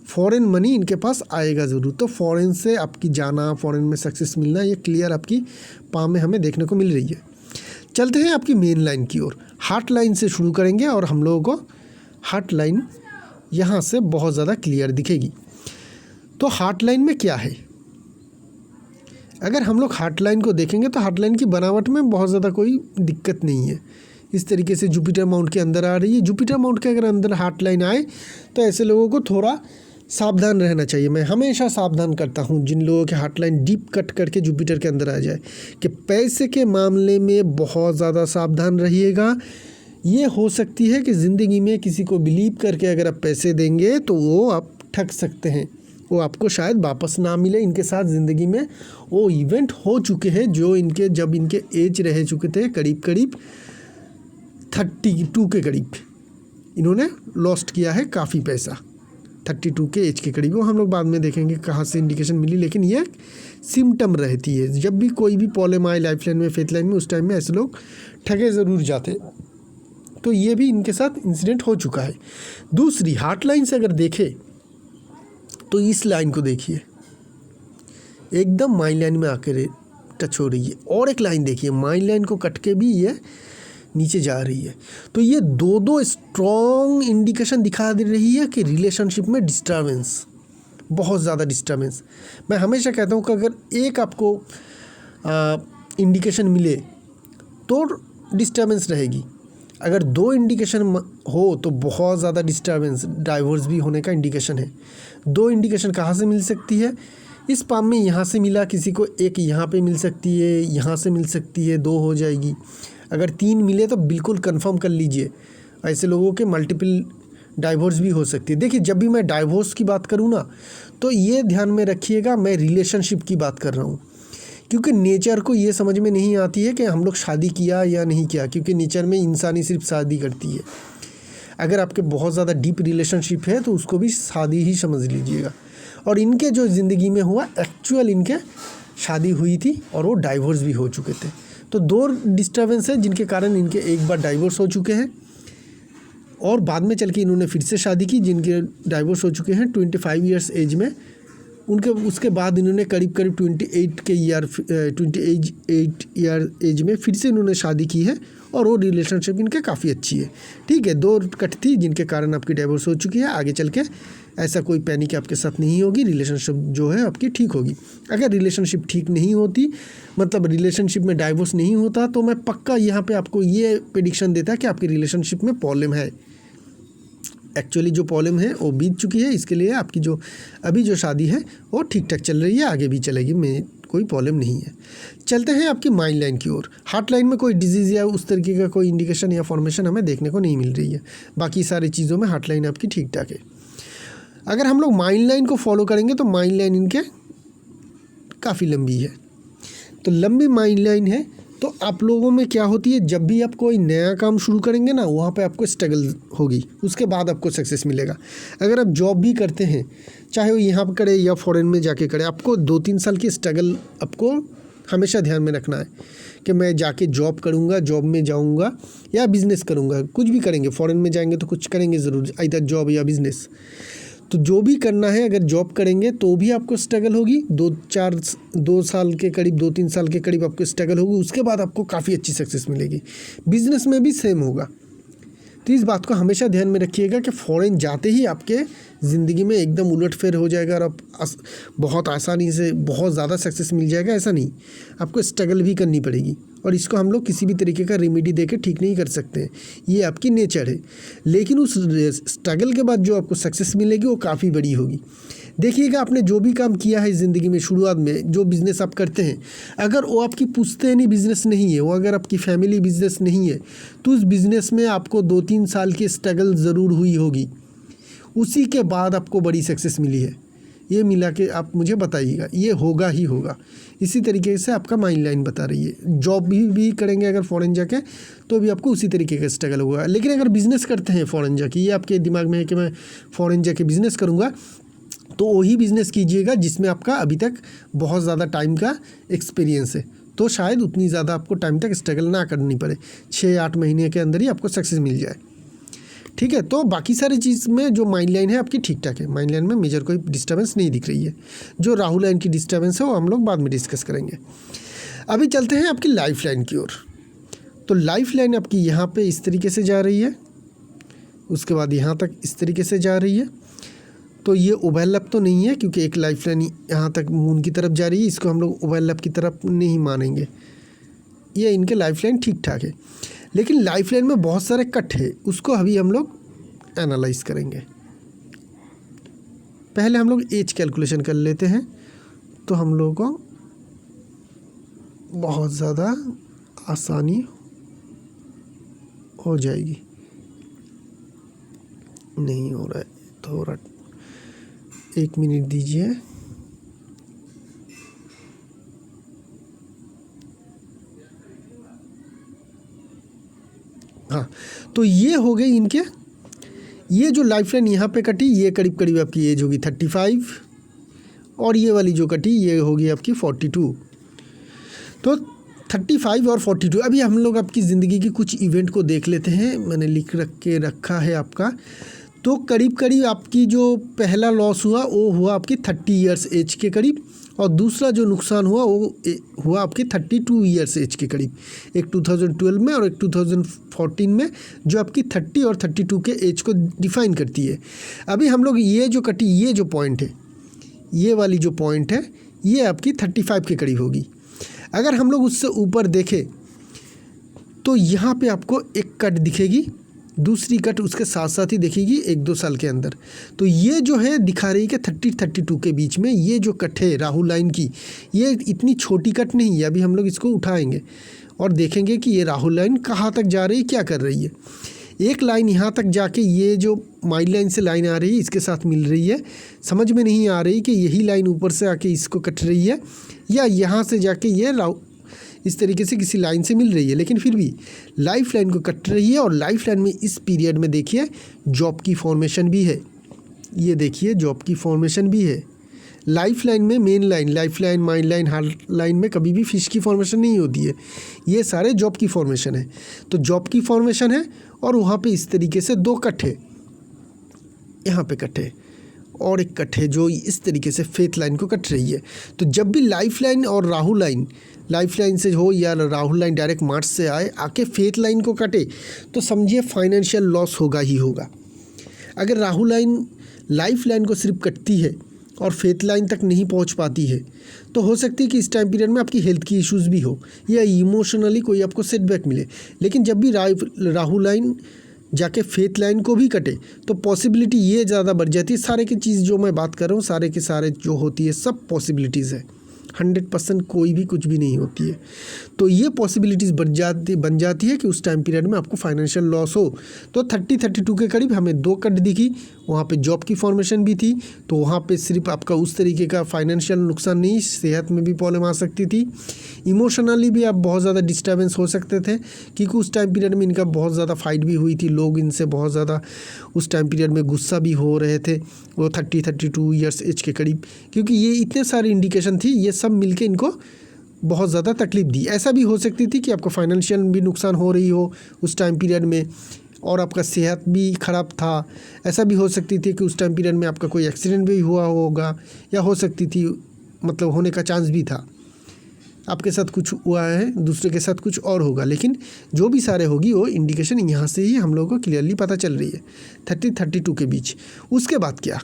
फॉरेन मनी इनके पास आएगा ज़रूर। तो फॉरेन से आपकी जाना, फॉरेन में सक्सेस मिलना, ये क्लियर आपकी पाम में हमें देखने को मिल रही है। चलते हैं आपकी मेन लाइन की ओर। हार्ट लाइन से शुरू करेंगे और हम लोगों को हार्ट लाइन यहाँ से बहुत ज़्यादा क्लियर दिखेगी। तो हार्ट लाइन में क्या है, अगर हम लोग हार्ट लाइन को देखेंगे तो हार्ट लाइन की बनावट में बहुत ज़्यादा कोई दिक्कत नहीं है। इस तरीके से जुपिटर माउंट के अंदर आ रही है। जुपिटर माउंट के अगर अंदर हार्ट लाइन आए तो ऐसे लोगों को थोड़ा सावधान रहना चाहिए। मैं हमेशा सावधान करता हूँ जिन लोगों के हार्ट लाइन डीप कट करके जुपिटर के अंदर आ जाए कि पैसे के मामले में बहुत ज़्यादा सावधान रहिएगा। ये हो सकती है कि ज़िंदगी में किसी को बिलीव करके अगर आप पैसे देंगे तो वो आप ठग सकते हैं, वो आपको शायद वापस ना मिले। इनके साथ ज़िंदगी में वो इवेंट हो चुके हैं जो इनके जब इनके एज रह चुके थे करीब 32 के करीब, इन्होंने लॉस्ट किया है काफ़ी पैसा 32 के एज के करीब। वो हम लोग बाद में देखेंगे कहाँ से इंडिकेशन मिली, लेकिन ये सिम्टम रहती है। जब भी कोई भी प्रॉब्लम आए लाइफ लाइन में, फेथ लाइन में, उस टाइम में ऐसे लोग ठगे ज़रूर जाते। तो ये भी इनके साथ इंसिडेंट हो चुका है। दूसरी हार्ट लाइन से अगर देखें तो इस लाइन को देखिए, एकदम माइन लाइन में आकर टच हो रही है। और एक लाइन देखिए, माइन लाइन को कट के भी ये नीचे जा रही है। तो ये दो स्ट्रॉन्ग इंडिकेशन दिखा दे रही है कि रिलेशनशिप में डिस्टर्बेंस, बहुत ज़्यादा डिस्टर्बेंस। मैं हमेशा कहता हूँ कि अगर एक आपको इंडिकेशन मिले तो डिस्टर्बेंस रहेगी, अगर 2 इंडिकेशन हो तो बहुत ज़्यादा डिस्टर्बेंस, डाइवोर्स भी होने का इंडिकेशन है। 2 इंडिकेशन कहाँ से मिल सकती है, इस पाम में यहाँ से मिला किसी को, एक यहाँ पे मिल सकती है, यहाँ से मिल सकती है, 2 हो जाएगी। अगर 3 मिले तो बिल्कुल कंफर्म कर लीजिए, ऐसे लोगों के मल्टीपल डाइवोर्स भी हो सकती है। देखिए, जब भी मैं डाइवोर्स की बात करूँ ना तो ये ध्यान में रखिएगा, मैं रिलेशनशिप की बात कर रहा हूँ। क्योंकि नेचर को ये समझ में नहीं आती है कि हम लोग शादी किया या नहीं किया, क्योंकि नेचर में इंसानी सिर्फ शादी करती है। अगर आपके बहुत ज़्यादा डीप रिलेशनशिप है तो उसको भी शादी ही समझ लीजिएगा। और इनके जो ज़िंदगी में हुआ, एक्चुअल इनके शादी हुई थी और वो डाइवोर्स भी हो चुके थे। तो 2 डिस्टर्बेंस है जिनके कारण इनके एक बार डाइवोर्स हो चुके हैं और बाद में चल के इन्होंने फिर से शादी की, जिनके डाइवोर्स हो चुके हैं 25 ईयर्स एज में। उनके उसके बाद इन्होंने करीब 28 ईयर एज में फिर से इन्होंने शादी की है और वो रिलेशनशिप इनके काफ़ी अच्छी है। ठीक है, 2 कट थी जिनके कारण आपकी डाइवोर्स हो चुकी है। आगे चल के ऐसा कोई पैनिक आपके साथ नहीं होगी, रिलेशनशिप जो है आपकी ठीक होगी। अगर रिलेशनशिप ठीक नहीं होती, मतलब रिलेशनशिप में डाइवोर्स नहीं होता, तो मैं पक्का यहाँ पे आपको ये प्रेडिक्शन देता कि आपकी रिलेशनशिप में प्रॉब्लम है। एक्चुअली जो प्रॉब्लम है वो बीत चुकी है, इसके लिए आपकी जो अभी जो शादी है वो ठीक ठाक चल रही है, आगे भी चलेगी, में कोई प्रॉब्लम नहीं है। चलते हैं आपकी माइन लाइन की ओर। हार्ट लाइन में कोई डिजीज़ या उस तरीके का कोई इंडिकेशन या फॉर्मेशन हमें देखने को नहीं मिल रही है। बाकी सारी चीज़ों में हार्ट लाइन आपकी ठीक ठाक है। अगर हम लोग माइन लाइन को फॉलो करेंगे तो माइन लाइन इनके काफ़ी लंबी है। तो लंबी माइन लाइन है तो आप लोगों में क्या होती है, जब भी आप कोई नया काम शुरू करेंगे ना, वहाँ पे आपको स्ट्रगल होगी, उसके बाद आपको सक्सेस मिलेगा। अगर आप जॉब भी करते हैं, चाहे वो यहाँ पर करें या फॉरेन में जाके करें, आपको 2-3 साल की स्ट्रगल आपको हमेशा ध्यान में रखना है कि मैं जाके जॉब करूँगा, जॉब में जाऊँगा या बिज़नेस करूँगा, कुछ भी करेंगे। फॉरेन में जाएंगे तो कुछ करेंगे ज़रूर, इधर जॉब या बिज़नेस। तो जो भी करना है, अगर जॉब करेंगे तो भी आपको स्ट्रगल होगी, 2 साल के करीब, 2-3 साल के करीब आपको स्ट्रगल होगी, उसके बाद आपको काफ़ी अच्छी सक्सेस मिलेगी। बिज़नेस में भी सेम होगा। तो इस बात को हमेशा ध्यान में रखिएगा कि फ़ॉरेन जाते ही आपके ज़िंदगी में एकदम उलटफेर हो जाएगा और आप बहुत आसानी से बहुत ज़्यादा सक्सेस मिल जाएगा, ऐसा नहीं। आपको स्ट्रगल भी करनी पड़ेगी और इसको हम लोग किसी भी तरीके का रेमेडी देके ठीक नहीं कर सकते हैं, ये आपकी नेचर है। लेकिन उस स्ट्रगल के बाद जो आपको सक्सेस मिलेगी वो काफ़ी बड़ी होगी। देखिएगा, आपने जो भी काम किया है ज़िंदगी में शुरुआत में, जो बिज़नेस आप करते हैं, अगर वो आपकी पुश्तैनी बिज़नेस नहीं है, वो अगर आपकी फैमिली बिज़नेस नहीं है, तो उस बिज़नेस में आपको 2-3 साल की स्ट्रगल ज़रूर हुई होगी, उसी के बाद आपको बड़ी सक्सेस मिली है। ये मिला के आप मुझे बताइएगा, ये होगा ही होगा। इसी तरीके से आपका माइंड लाइन बता रही है। जॉब भी करेंगे अगर फ़ॉरेन जाके, तो भी आपको उसी तरीके का स्ट्रगल होगा। लेकिन अगर बिज़नेस करते हैं फ़ॉरेन जाके, ये आपके दिमाग में है कि मैं फ़ॉरेन जाके बिज़नेस करूँगा, तो वही बिज़नेस कीजिएगा जिसमें आपका अभी तक बहुत ज़्यादा टाइम का एक्सपीरियंस है, तो शायद उतनी ज़्यादा आपको टाइम तक स्ट्रगल ना करनी पड़े, 6-8 महीने के अंदर ही आपको सक्सेस मिल जाए। ठीक है, तो बाकी सारी चीज़ में जो माइंड लाइन है आपकी ठीक ठाक है, माइंड लाइन में मेजर कोई डिस्टर्बेंस नहीं दिख रही है। जो राहुल लाइन की डिस्टर्बेंस है वो हम लोग बाद में डिस्कस करेंगे। अभी चलते हैं आपकी लाइफ लाइन की ओर। तो लाइफ लाइन आपकी यहाँ पे इस तरीके से जा रही है, उसके बाद यहाँ तक इस तरीके से जा रही है। तो ये ओवरलैप तो नहीं है, क्योंकि एक लाइफ लाइन यहाँ तक मून की तरफ जा रही है, इसको हम लोग ओवरलैप की तरफ नहीं मानेंगे। ये इनके लाइफ लाइन ठीक ठाक है, लेकिन लाइफ लाइन में बहुत सारे कट है, उसको अभी हम लोग एनालाइज करेंगे। पहले हम लोग एज कैलकुलेशन कर लेते हैं, तो हम लोगों को बहुत ज़्यादा आसानी हो जाएगी। नहीं हो रहा है, थोड़ा 1 मिनट दीजिए। हाँ, तो ये हो गई इनके, ये जो लाइफ लाइन यहाँ पे कटी, ये करीब करीब आपकी एज होगी 35, और ये वाली जो कटी ये होगी आपकी 42। तो 35 और 42। अभी हम लोग आपकी ज़िंदगी की कुछ इवेंट को देख लेते हैं, मैंने लिख रखा है आपका। तो करीब करीब आपकी जो पहला लॉस हुआ वो हुआ आपकी 30 ईयर्स एज के करीब, और दूसरा जो नुकसान हुआ वो हुआ आपके 32 ईयर्स एज के करीब। एक 2012 में और एक 2014 में, जो आपकी 30 और 32 के एज को डिफाइन करती है। अभी हम लोग ये जो कटी, ये जो पॉइंट है, ये वाली जो पॉइंट है, ये आपकी 35 के करीब होगी। अगर हम लोग उससे ऊपर देखें तो यहाँ पे आपको एक कट दिखेगी, दूसरी कट उसके साथ साथ ही दिखेगी 1-2 साल के अंदर। तो ये जो है दिखा रही है कि 30-32 के बीच में ये जो कट है राहु लाइन की, ये इतनी छोटी कट नहीं है। अभी हम लोग इसको उठाएंगे और देखेंगे कि ये राहु लाइन कहाँ तक जा रही है, क्या कर रही है। एक लाइन यहाँ तक जाके ये जो माइड लाइन से लाइन आ रही है इसके साथ मिल रही है। समझ में नहीं आ रही कि यही लाइन ऊपर से आके इसको कट रही है या यहाँ से जाके ये इस तरीके से किसी लाइन से मिल रही है, लेकिन फिर भी लाइफ लाइन को कट रही है। और लाइफ लाइन में इस पीरियड में देखिए जॉब की फॉर्मेशन भी है, ये देखिए जॉब की फॉर्मेशन भी है। लाइफ लाइन में main line, life line, mind line, heart line में कभी भी फिश की फॉर्मेशन नहीं होती है, ये सारे जॉब की फॉर्मेशन है। तो जॉब की फॉर्मेशन है और वहाँ पे इस तरीके से 2 कट है, यहाँ पे कट है और एक कट है जो इस तरीके से फेथ लाइन को कट रही है। तो जब भी लाइफ लाइन और राहु लाइन, लाइफ लाइन से हो या राहु लाइन डायरेक्ट मार्च से आके फेथ लाइन को कटे, तो समझिए फाइनेंशियल लॉस होगा ही होगा। अगर राहु लाइन लाइफ लाइन को सिर्फ कटती है और फेथ लाइन तक नहीं पहुंच पाती है, तो हो सकती है कि इस टाइम पीरियड में आपकी हेल्थ की इश्यूज़ भी हो या इमोशनली कोई आपको सेटबैक मिले। लेकिन जब भी राहु लाइन जाके फेथ लाइन को भी कटे, तो पॉसिबिलिटी ये ज़्यादा बढ़ जाती है। सारे की चीज़ जो मैं बात कर रहा हूँ, सारे के सारे जो होती है सब पॉसिबिलिटीज़ है, 100% कोई भी कुछ भी नहीं होती है। तो ये पॉसिबिलिटीज़ बन जाती है कि उस टाइम पीरियड में आपको फाइनेंशियल लॉस हो। तो 30-32 के करीब हमें 2 कट दिखी, वहाँ पे जॉब की फॉर्मेशन भी थी, तो वहाँ पे सिर्फ आपका उस तरीके का फाइनेंशियल नुकसान नहीं, सेहत में भी प्रॉब्लम आ सकती थी, इमोशनली भी आप बहुत ज़्यादा डिस्टर्बेंस हो सकते थे, क्योंकि उस टाइम पीरियड में इनका बहुत ज़्यादा फाइट भी हुई थी, लोग इनसे बहुत ज़्यादा उस टाइम पीरियड में गुस्सा भी हो रहे थे, वो 30-32 ईयर्स एज के करीब, क्योंकि ये इतने सारे इंडिकेशन थी, ये सब मिलके इनको बहुत ज़्यादा तकलीफ़ दी। ऐसा भी हो सकती थी कि आपको फाइनेंशियल भी नुकसान हो रही हो उस टाइम पीरियड में, और आपका सेहत भी ख़राब था। ऐसा भी हो सकती थी कि उस टाइम पीरियड में आपका कोई एक्सीडेंट भी हुआ होगा, या हो सकती थी मतलब होने का चांस भी था। आपके साथ कुछ हुआ है, दूसरे के साथ कुछ और होगा, लेकिन जो भी सारे होगी वो इंडिकेशन यहाँ से ही हम लोगों को क्लियरली पता चल रही है 30-32 के बीच। उसके बाद क्या,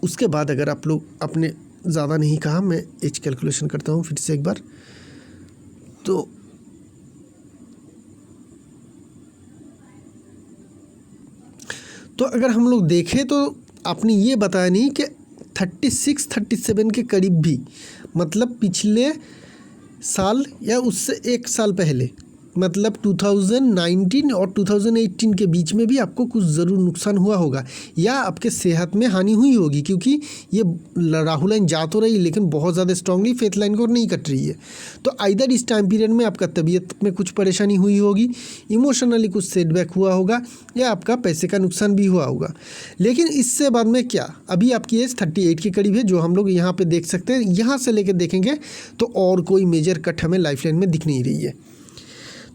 उसके बाद अगर आप लोग अपने ज़्यादा नहीं कहा, मैं एज कैलकुलेशन करता हूँ फिर से एक बार। तो अगर हम लोग देखें तो आपने ये बताया नहीं कि 36-37 के करीब भी, मतलब पिछले साल या उससे एक साल पहले, मतलब 2019 और 2018 के बीच में भी आपको कुछ ज़रूर नुकसान हुआ होगा, या आपके सेहत में हानि हुई होगी, क्योंकि ये राहु लाइन जा तो रही लेकिन बहुत ज़्यादा स्ट्रांगली फेथ लाइन को नहीं कट रही है। तो आइदर इस टाइम पीरियड में आपका तबीयत में कुछ परेशानी हुई होगी, इमोशनली कुछ सेटबैक हुआ होगा, या आपका पैसे का नुकसान भी हुआ होगा। लेकिन इससे बाद में क्या, अभी आपकी एज 38 के करीब है, जो हम लोग यहाँ पर देख सकते हैं। यहाँ से लेकर देखेंगे तो और कोई मेजर कट हमें लाइफ लाइन में दिख नहीं रही है,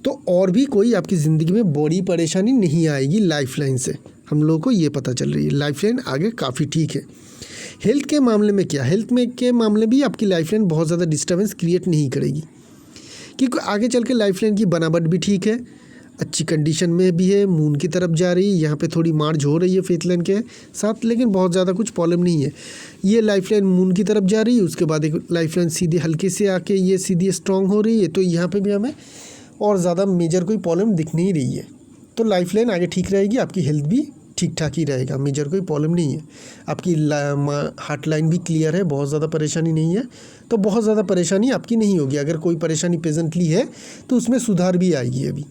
तो और भी कोई आपकी ज़िंदगी में बड़ी परेशानी नहीं आएगी लाइफ लाइन से, हम लोगों को ये पता चल रही है। लाइफ लाइन आगे काफ़ी ठीक है। हेल्थ के मामले में क्या, हेल्थ में के मामले भी आपकी लाइफ लाइन बहुत ज़्यादा डिस्टर्बेंस क्रिएट नहीं करेगी, क्योंकि आगे चल के लाइफ लाइन की बनावट भी ठीक है, अच्छी कंडीशन में भी है, मून की तरफ जा रही है। यहाँ पे थोड़ी मार्च हो रही है फेथ लाइन के साथ, लेकिन बहुत ज़्यादा कुछ प्रॉब्लम नहीं है। ये लाइफ लाइन मून की तरफ जा रही है, उसके बाद एक लाइफ लाइन सीधी हल्के से आके ये सीधी स्ट्रॉन्ग हो रही है, तो यहाँ पर भी हमें और ज़्यादा मेजर कोई प्रॉब्लम दिख नहीं रही है। तो लाइफ लाइन आगे ठीक रहेगी, आपकी हेल्थ भी ठीक ठाक ही रहेगा, मेजर कोई प्रॉब्लम नहीं है। आपकी हार्ट लाइन भी क्लियर है, बहुत ज़्यादा परेशानी नहीं है, तो बहुत ज़्यादा परेशानी आपकी नहीं होगी। अगर कोई परेशानी प्रेजेंटली है तो उसमें सुधार भी आएगी। अभी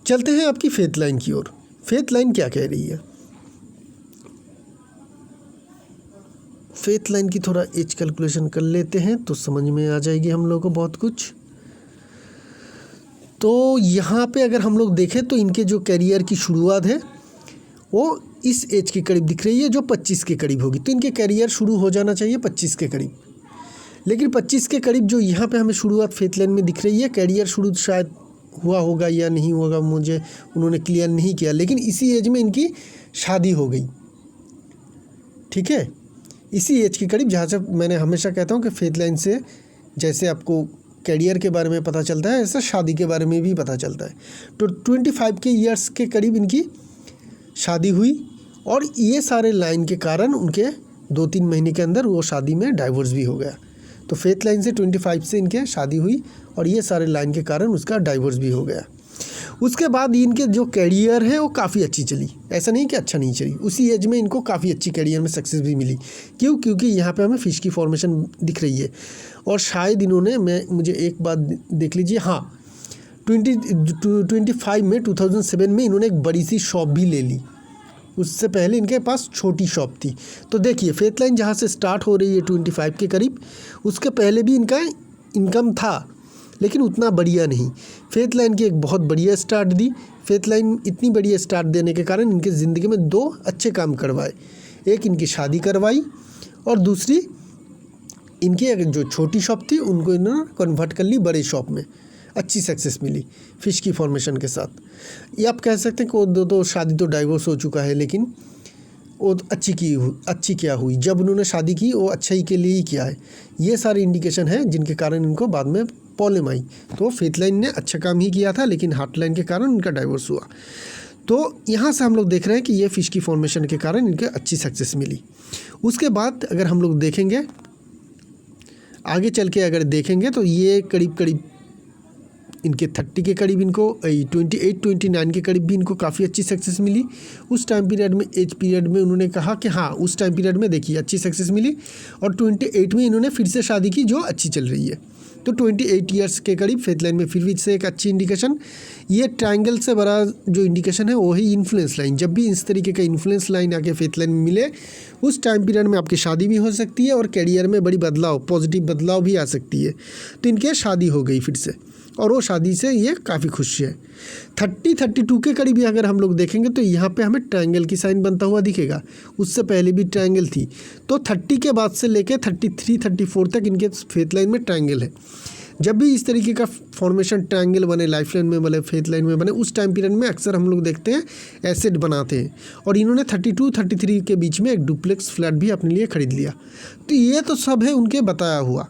चलते हैं आपकी फेथ लाइन की ओर। फेथ लाइन क्या कह रही है, फेथ लाइन की थोड़ा एज कैलकुलेशन कर लेते हैं तो समझ में आ जाएगी हम लोगों को बहुत कुछ। तो यहाँ पे अगर हम लोग देखें तो इनके जो करियर की शुरुआत है वो इस एज के करीब दिख रही है, जो 25 के करीब होगी। तो इनके करियर शुरू हो जाना चाहिए 25 के करीब, लेकिन 25 के करीब जो यहाँ पे हमें शुरुआत फेथ लाइन में दिख रही है, करियर शुरू शायद हुआ होगा या नहीं होगा, मुझे उन्होंने क्लियर नहीं किया, लेकिन इसी एज में इनकी शादी हो गई। ठीक है, इसी एज के करीब, जहाँ से मैंने हमेशा कहता हूँ कि फेथ लाइन से जैसे आपको करियर के बारे में पता चलता है, ऐसा शादी के बारे में भी पता चलता है। तो 25 के ईयर्स के करीब इनकी शादी हुई, और ये सारे लाइन के कारण उनके 2-3 महीने के अंदर वो शादी में डाइवोर्स भी हो गया। तो फेथ लाइन से 25 से इनके शादी हुई, और ये सारे लाइन के कारण उसका डाइवोर्स भी हो गया। उसके बाद इनके जो करियर है वो काफ़ी अच्छी चली, ऐसा नहीं कि अच्छा नहीं चली। उसी एज में इनको काफ़ी अच्छी करियर में सक्सेस भी मिली। क्योंकि यहाँ पे हमें फिश की फॉर्मेशन दिख रही है, और शायद इन्होंने, मुझे एक बात देख लीजिए, हाँ 25 में 2007 में इन्होंने एक बड़ी सी शॉप भी ले ली। उससे पहले इनके पास छोटी शॉप थी। तो देखिए फेथ लाइन जहाँ से स्टार्ट हो रही है 25 के करीब, उसके पहले भी इनका इनकम था, लेकिन उतना बढ़िया नहीं। फेथ लाइन की एक बहुत बढ़िया स्टार्ट दी। फेथ लाइन इतनी बढ़िया स्टार्ट देने के कारण इनके ज़िंदगी में 2 अच्छे काम करवाए। एक इनकी शादी करवाई, और दूसरी इनकी जो छोटी शॉप थी उनको इन्होंने कन्वर्ट कर ली बड़े शॉप में। अच्छी सक्सेस मिली फिश की फॉर्मेशन के साथ। ये आप कह सकते हैं कि वो दो शादी तो डाइवोर्स हो चुका है, लेकिन वो अच्छी क्या हुई, जब उन्होंने शादी की वो अच्छाई के लिए ही किया है। ये सारे इंडिकेशन हैं जिनके कारण इनको बाद में प्रॉब्लम आई। तो फेथ लाइन ने अच्छा काम ही किया था, लेकिन हार्ट लाइन के कारण उनका डाइवोर्स हुआ। तो यहाँ से हम लोग देख रहे हैं कि ये फिश की फॉर्मेशन के कारण इनके अच्छी सक्सेस मिली। उसके बाद अगर हम लोग देखेंगे आगे चल के, अगर देखेंगे तो ये करीब इनके 30 के करीब, इनको 28-29 के करीब भी इनको काफ़ी अच्छी सक्सेस मिली। उस टाइम पीरियड में, एज पीरियड में उन्होंने कहा कि हाँ उस टाइम पीरियड में देखिए अच्छी सक्सेस मिली, और 28 में इन्होंने फिर से शादी की जो अच्छी चल रही है। तो 28 ईयर्स के करीब फेथ लाइन में फिर से एक अच्छी इंडिकेशन। ये ट्रायंगल से बड़ा जो इंडिकेशन है वही इन्फ्लुएंस लाइन। जब भी इस तरीके का इन्फ्लुएंस लाइन आके फेथ लाइन में मिले, उस टाइम पीरियड में आपकी शादी भी हो सकती है, और करियर में बड़ी बदलाव, पॉजिटिव बदलाव भी आ सकती है। तो इनके शादी हो गई फिर से, और वो शादी से ये काफ़ी खुश है। 32 के करीब अगर हम लोग देखेंगे तो यहाँ पे हमें ट्रायंगल की साइन बनता हुआ दिखेगा, उससे पहले भी ट्रायंगल थी। तो 30 के बाद से लेके 33 34 तक इनके फेथ लाइन में ट्रायंगल है। जब भी इस तरीके का फॉर्मेशन ट्रायंगल बने, लाइफ लाइन में बने, फेथ लाइन में बने, उस टाइम पीरियड में अक्सर हम लोग देखते हैं एसेट बनाते हैं। और इन्होंने 32 33 के बीच में एक डुप्लेक्स फ्लैट भी अपने लिए ख़रीद लिया। तो ये तो सब है उनके बताया हुआ,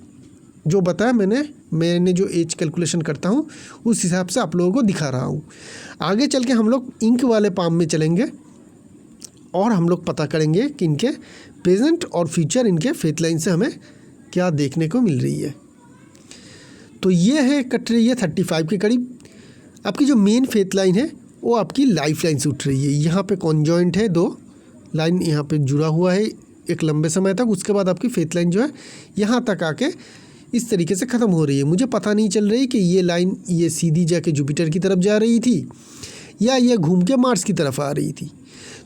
जो बताया मैंने जो एज कैलकुलेशन करता हूँ उस हिसाब से आप लोगों को दिखा रहा हूँ। आगे चल के हम लोग इंक वाले पाम में चलेंगे और हम लोग पता करेंगे कि इनके प्रेजेंट और फ्यूचर इनके फेथ लाइन से हमें क्या देखने को मिल रही है। तो ये है कट रही है 35 के करीब। आपकी जो मेन फेथ लाइन है वो आपकी लाइफ लाइन से उठ रही है। यहाँ पे कॉन्जॉइंट है, 2 लाइन यहाँ पे जुड़ा हुआ है एक लंबे समय तक। उसके बाद आपकी फेथ लाइन जो है यहाँ तक आके इस तरीके से ख़त्म हो रही है। मुझे पता नहीं चल रही कि ये लाइन ये सीधी जाके जुपिटर की तरफ जा रही थी या ये घूम के मार्स की तरफ आ रही थी।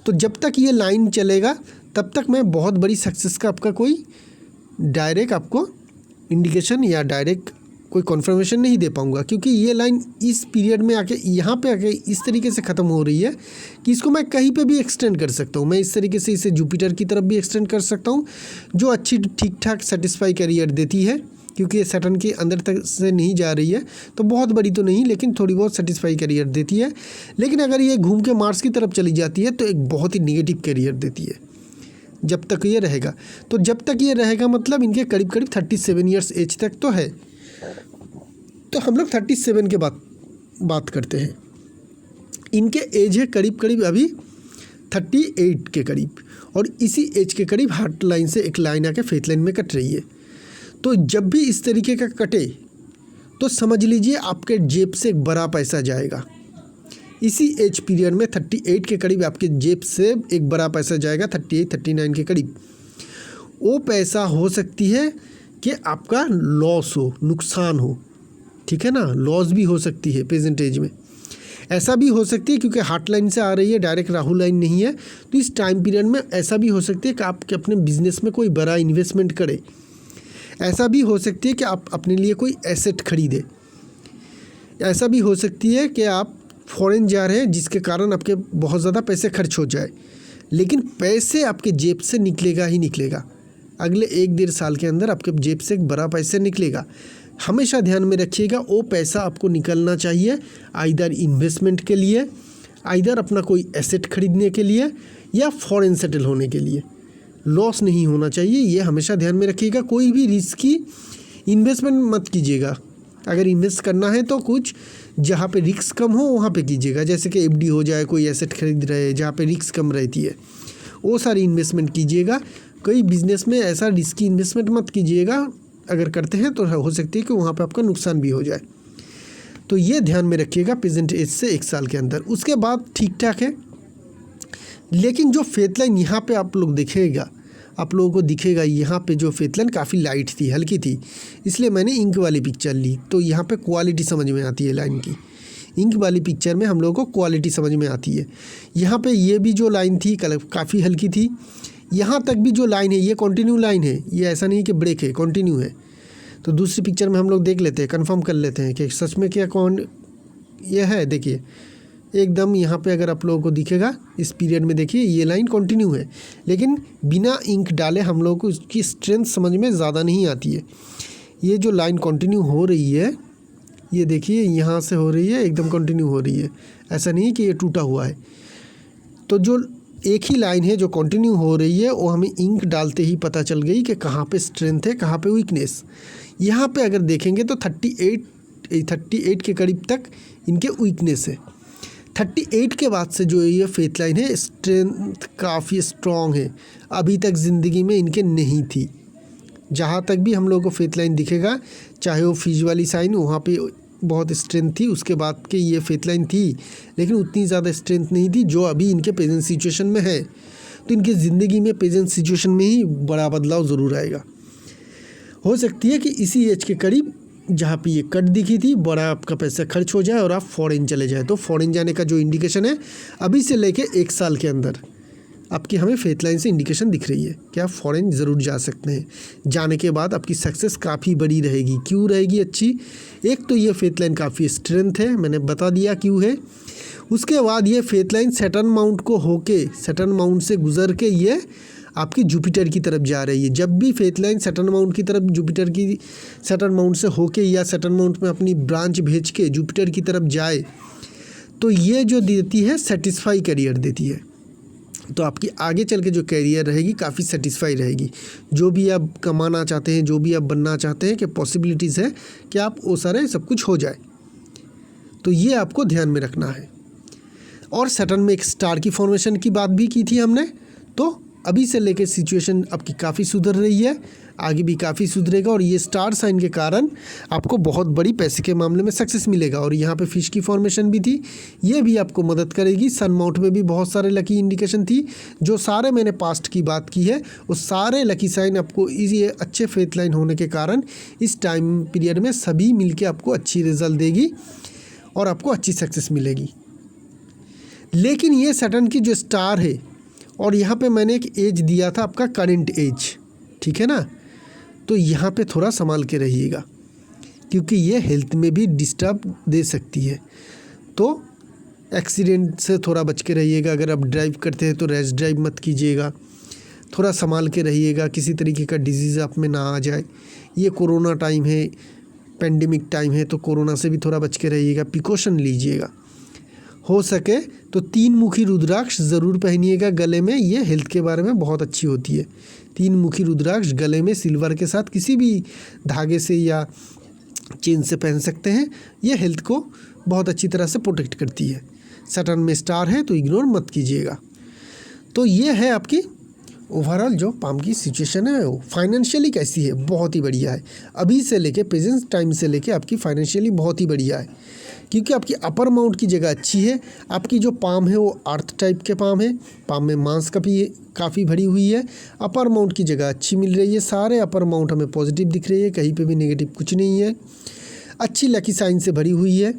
तो जब तक ये लाइन चलेगा तब तक मैं बहुत बड़ी सक्सेस का आपका कोई डायरेक्ट आपको इंडिकेशन या डायरेक्ट कोई कन्फर्मेशन नहीं दे पाऊंगा, क्योंकि ये लाइन इस पीरियड में आके यहाँ पे आके इस तरीके से ख़त्म हो रही है कि इसको मैं कहीं पे भी एक्सटेंड कर सकता हूँ। मैं इस तरीके से इसे जुपिटर की तरफ भी एक्सटेंड कर सकता हूँ, जो अच्छी ठीक ठाक सेटिस्फाई कैरियर देती है, क्योंकि ये सैटर्न के अंदर तक से नहीं जा रही है तो बहुत बड़ी तो नहीं, लेकिन थोड़ी बहुत सेटिस्फाई कैरियर देती है। लेकिन अगर ये घूम के मार्स की तरफ चली जाती है तो एक बहुत ही निगेटिव कैरियर देती है जब तक ये रहेगा। तो जब तक ये रहेगा मतलब इनके करीब करीब 37 ईयर्स एज तक तो है। तो हम लोग 37 के बाद बात करते हैं। इनके एज है करीब करीब अभी 38 के करीब, और इसी एज के करीब हार्ट लाइन से एक लाइन आके फेथ लाइन में कट रही है। तो जब भी इस तरीके का कटे तो समझ लीजिए आपके जेब से एक बड़ा पैसा जाएगा। इसी एज पीरियड में 38 के करीब आपके जेब से एक बड़ा पैसा जाएगा, 38 39 के करीब। वो पैसा हो सकती है कि आपका लॉस हो, नुकसान हो, ठीक है ना, लॉस भी हो सकती है प्रेजेंट एज में। ऐसा भी हो सकती है क्योंकि हार्ट लाइन से आ रही है, डायरेक्ट राहु लाइन नहीं है, तो इस टाइम पीरियड में ऐसा भी हो सकती है कि आप अपने बिजनेस में कोई बड़ा इन्वेस्टमेंट करें। ऐसा भी हो सकती है कि आप अपने लिए कोई एसेट खरीदें। ऐसा भी हो सकती है कि आप फॉरेन जा रहे हैं जिसके कारण आपके बहुत ज़्यादा पैसे खर्च हो जाए, लेकिन पैसे आपके जेब से निकलेगा ही निकलेगा। अगले 1-1.5 साल के अंदर आपके जेब से एक बड़ा पैसा निकलेगा। हमेशा ध्यान में रखिएगा, वो पैसा आपको निकलना चाहिए आइदर इन्वेस्टमेंट के लिए, आइदर अपना कोई एसेट खरीदने के लिए, या फॉरेन सेटल होने के लिए। लॉस नहीं होना चाहिए, ये हमेशा ध्यान में रखिएगा। कोई भी रिस्की इन्वेस्टमेंट मत कीजिएगा। अगर इन्वेस्ट करना है तो कुछ जहाँ पे रिस्क कम हो वहाँ पे कीजिएगा, जैसे कि एफडी हो जाए, कोई एसेट खरीद रहे जहाँ पे रिस्क कम रहती है, वो सारी इन्वेस्टमेंट कीजिएगा। कोई बिजनेस में ऐसा रिस्की इन्वेस्टमेंट मत कीजिएगा, अगर करते हैं तो हो सकती है कि वहाँ पे आपका नुकसान भी हो जाए। तो ये ध्यान में रखिएगा प्रेजेंट एज से 1 साल के अंदर। उसके बाद ठीक ठाक है, लेकिन जो फेथ लाइन यहाँ पे आप लोग दिखेगा, आप लोगों को दिखेगा यहाँ पे जो फेथ लाइन काफ़ी लाइट थी, हल्की थी, इसलिए मैंने इंक वाली पिक्चर ली। तो यहाँ पे क्वालिटी समझ में आती है लाइन की। इंक वाली पिक्चर में हम लोगों को क्वालिटी समझ में आती है। यहाँ पे ये भी जो लाइन थी काफ़ी हल्की थी। यहाँ तक भी जो लाइन है ये कंटिन्यू लाइन है, ये ऐसा नहीं कि ब्रेक है, कंटिन्यू है। तो दूसरी पिक्चर में हम लोग देख लेते हैं, कंफर्म कर लेते हैं कि सच में क्या ये है। देखिए एकदम यहाँ पे अगर आप लोगों को दिखेगा इस पीरियड में, देखिए ये लाइन कंटिन्यू है, लेकिन बिना इंक डाले हम लोगों को इसकी स्ट्रेंथ समझ में ज़्यादा नहीं आती है। ये जो लाइन कंटिन्यू हो रही है, ये देखिए यहाँ से हो रही है, एकदम कंटिन्यू हो रही है, ऐसा नहीं है कि ये टूटा हुआ है। तो जो एक ही लाइन है जो कंटिन्यू हो रही है, वो हमें इंक डालते ही पता चल गई कि कहाँ पे स्ट्रेंथ है, कहाँ पे वीकनेस। यहाँ पे अगर देखेंगे तो 38 के करीब तक इनके वीकनेस है। 38 के बाद से जो ये फेथ लाइन है, स्ट्रेंथ काफ़ी स्ट्रॉन्ग है, अभी तक ज़िंदगी में इनके नहीं थी। जहाँ तक भी हम लोगों को फेथ लाइन दिखेगा, चाहे वो फिज वाली साइन, वहाँ पे बहुत स्ट्रेंथ थी, उसके बाद के ये फेथ लाइन थी, लेकिन उतनी ज़्यादा स्ट्रेंथ नहीं थी जो अभी इनके प्रेजेंट सिचुएशन में है। तो इनकी ज़िंदगी में प्रेजेंट सिचुएशन में ही बड़ा बदलाव ज़रूर आएगा। हो सकती है कि इसी एज के करीब जहाँ पे ये कट दिखी थी, बड़ा आपका पैसा खर्च हो जाए और आप फॉरेन चले जाए। तो फॉरेन जाने का जो इंडिकेशन है, अभी से लेके 1 साल के अंदर आपकी हमें फेथ लाइन से इंडिकेशन दिख रही है कि आप फॉरेन ज़रूर जा सकते हैं। जाने के बाद आपकी सक्सेस काफ़ी बड़ी रहेगी। क्यों रहेगी अच्छी? एक तो ये फेथ लाइन काफ़ी स्ट्रेंथ है, मैंने बता दिया क्यों है। उसके बाद ये फेथ लाइन सैटर्न माउंट को होके, सैटर्न माउंट से गुजर के ये आपकी जुपिटर की तरफ जा रही है। जब भी फेथ लाइन सैटर्न माउंट की तरफ, जुपिटर की सैटर्न माउंट से होके या सैटर्न माउंट में अपनी ब्रांच भेज के जुपिटर की तरफ जाए तो ये जो देती है सेटिस्फाई करियर देती है। तो आपकी आगे चल के जो करियर रहेगी काफ़ी सेटिस्फाई रहेगी। जो भी आप कमाना चाहते हैं, जो भी आप बनना चाहते हैं, कि पॉसिबिलिटीज़ है कि आप वो सारे सब कुछ हो जाए। तो ये आपको ध्यान में रखना है। और सैटर्न में एक स्टार की फॉर्मेशन की बात भी की थी हमने। तो अभी से लेकर सिचुएशन आपकी काफ़ी सुधर रही है, आगे भी काफ़ी सुधरेगा। और ये स्टार साइन के कारण आपको बहुत बड़ी पैसे के मामले में सक्सेस मिलेगा। और यहाँ पे फिश की फॉर्मेशन भी थी, ये भी आपको मदद करेगी। सन माउंट में भी बहुत सारे लकी इंडिकेशन थी। जो सारे मैंने पास्ट की बात की है वो सारे लकी साइन आपको ये अच्छे फेथ लाइन होने के कारण इस टाइम पीरियड में सभी मिलके आपको अच्छी रिजल्ट देगी और आपको अच्छी सक्सेस मिलेगी। लेकिन ये सैटर्न की जो स्टार है, और यहाँ पे मैंने एक एज दिया था आपका करंट एज, ठीक है ना, तो यहाँ पे थोड़ा संभाल के रहिएगा क्योंकि ये हेल्थ में भी डिस्टर्ब दे सकती है। तो एक्सीडेंट से थोड़ा बच के रहिएगा। अगर आप ड्राइव करते हैं तो रैश ड्राइव मत कीजिएगा, थोड़ा संभाल के रहिएगा, किसी तरीके का डिजीज़ आप में ना आ जाए। ये कोरोना टाइम है, पेंडेमिक टाइम है, तो कोरोना से भी थोड़ा बच के रहिएगा, प्रिकॉशन लीजिएगा। हो सके तो 3 मुखी रुद्राक्ष ज़रूर पहनिएगा गले में, ये हेल्थ के बारे में बहुत अच्छी होती है। 3 मुखी रुद्राक्ष गले में सिल्वर के साथ किसी भी धागे से या चेन से पहन सकते हैं। ये हेल्थ को बहुत अच्छी तरह से प्रोटेक्ट करती है। सैटर्न में स्टार है तो इग्नोर मत कीजिएगा। तो ये है आपकी ओवरऑल जो पाम की सिचुएशन है। वो फाइनेंशियली कैसी है? बहुत ही बढ़िया है। अभी से लेके प्रेजेंट टाइम से लेके आपकी फाइनेंशियली बहुत ही बढ़िया है क्योंकि आपकी अपर माउंट की जगह अच्छी है। आपकी जो पाम है वो अर्थ टाइप के पाम है, पाम में मांस काफ़ी भरी हुई है। अपर माउंट की जगह अच्छी मिल रही है। सारे अपर माउंट हमें पॉजिटिव दिख रही है, कहीं पे भी नेगेटिव कुछ नहीं है। अच्छी लकी साइन से भरी हुई है।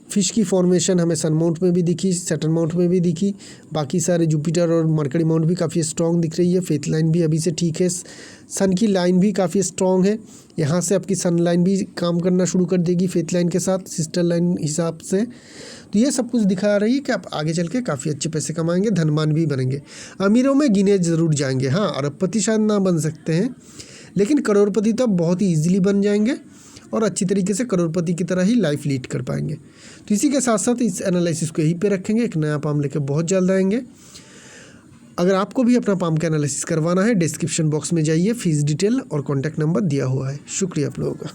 फिश की फॉर्मेशन हमें सन माउंट में भी दिखी, सैटर्न माउंट में भी दिखी। बाकी सारे जुपिटर और मरकरी माउंट भी काफ़ी स्ट्रॉन्ग दिख रही है। फेथ लाइन भी अभी से ठीक है। सन की लाइन भी काफ़ी स्ट्रॉन्ग है। यहाँ से आपकी सन लाइन भी काम करना शुरू कर देगी फेथ लाइन के साथ, सिस्टर लाइन हिसाब से। तो ये सब कुछ दिखा रही है कि आप आगे चल के काफ़ी अच्छे पैसे कमाएंगे, धनवान भी बनेंगे, अमीरों में गिने ज़रूर जाएंगे। हाँ, अरबपति शायद ना बन सकते हैं, लेकिन करोड़पति तो बहुत ही ईजिली बन जाएंगे और अच्छी तरीके से करोड़पति की तरह ही लाइफ लीड कर पाएंगे। तो इसी के साथ साथ इस एनालिसिस को यहीं पे रखेंगे। एक नया पाम लेकर बहुत जल्द आएंगे। अगर आपको भी अपना पाम का एनालिसिस करवाना है, डिस्क्रिप्शन बॉक्स में जाइए, फीस डिटेल और कॉन्टैक्ट नंबर दिया हुआ है। शुक्रिया आप लोगों का।